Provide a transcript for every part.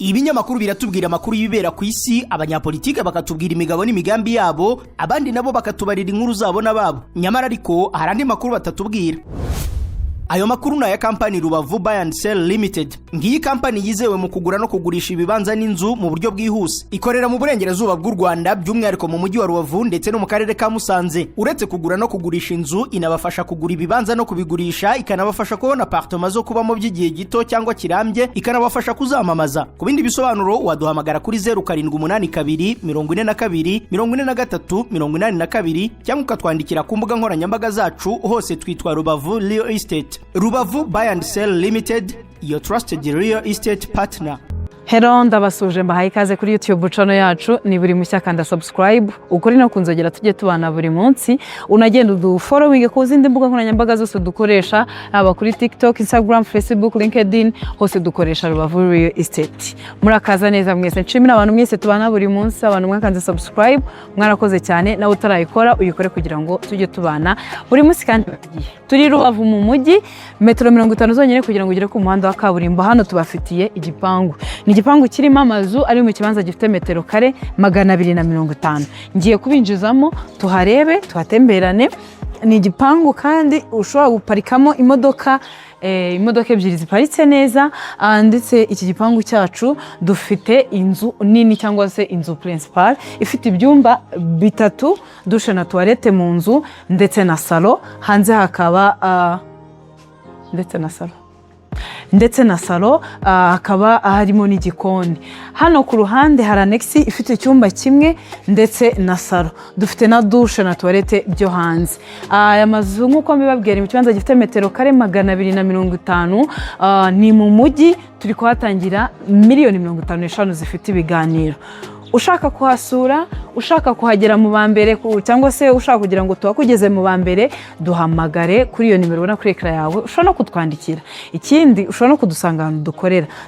Ibinyamakuru biratubwira amakuru y'ibibera ku isi, abanyapolitike bakatubwira imigabo n'imigambi yabo, abandi nabo bakatubarira inkuru zabo n'ababo. Nyamara ariko hari andi makuru batatubwira. Ayo makuru na ya kampani Rubavu Buy and Sell Limited. Ngiyi kampani yizewe mu kugura no kugurisha ibibanza n'inzu mu buryo bwihuse. Ikorera mu burengerazuba bw'u Rwanda, by'umwihariko mu mujyi wa Rubavu ndetse no mu karere ka Musanze. Uretse kugura no kugurisha inzu, inabafasha kugura ibibanza no kubigurisha, ikanabafasha kubona apartment zo kubamo by'igihe gito cyangwa kirambye, ikanabafasha kuzamamaza. Ku bindi bisobanuro waduhamagara kuri 0782 42 43 82 cyangwa ukatwandikira ku mbuga nkoranyambaga zacu, hose twitwa Rubavu Real Estate. Rubavu Buy and Sell Limited, your trusted real estate partner. Hello, ndabasuje mbahaye ikaze kuri YouTube channel yacu. Ni buri mushya kanda subscribe, ukuri no kunzogera tujye tubana buri munsi. Unagenda du following ku zindi mbuga nkoranyambaga zose dukoresha, aba kuri TikTok, Instagram, Facebook, LinkedIn, hose dukoresha Rubavu Real Estate. Murakaza neza mwese, nshimira abantu mwese tubana buri munsi, abantu mwakanze subscribe, mwarakoze cyane. Nawe utarayikora uyikore kugira ngo tujye tubana buri munsi. Kandi turi Rubavu mu mujyi, metero 50 zonyine kugira ngo ugere ku muhanda wa kaburimbo. Hano tubafitiye igipangu. Ni igipangu kirimo amazu ari mu kibanza gifite metero kare 250. Ngiye kubinjizamo tuharebe, tuhatemberane. Ni igipangu kandi ushobora guparikamo imodoka ebyiri ziparitse neza. Ndetse iki gipangu cyacu dufite inzu nini cyangwa se inzu principal ifite ibyumba 3, dushe na toilette mu nzu ndetse na salon. Hanze hakaba ndetse na salo hakaba harimo n'igikoni. Hano ku ruhande hari annex ifite icyumba kimwe ndetse na salo. Dufite na douche na toilette byo hanze. Aya mazu nkuko mbibabwira mu kibanza gifite metero kare 250, ni mu mujyi. Turi kuhatangira $55,000 zifite ibiganiro. Ushaka kuhasura, ushaka kuhagera mu bambere cyangwa se ushaka kugira ngo tuhakugeze mu bambere, duhamagare kuri iyo nimero ubona kuri ekra yawe. Ushobora no kutwandikira. Ikindi ushobora no kudusanga ahantu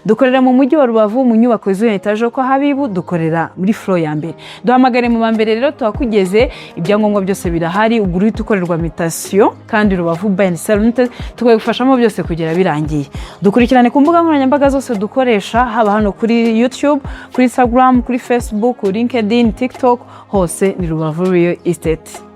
dukorera mu mujyi wa Rubavu mu nyubako yuzuye etaje ko Habibu, dukorera muri floor ya mbere. Duhamagare mu bambere rero tuhakugeze, ibyangombwa byose birahari, ugura ukorerwa mutation kandi Rubavu Buy and Sell Limited tukagufashamo byose kugera birangiye. Dukurikirane ku mbuga nkoranyambaga zose dukoresha, haba hano kuri YouTube, kuri Instagram, kuri Facebook, LinkedIn, TikTok, hose ni Rubavu Real Estate.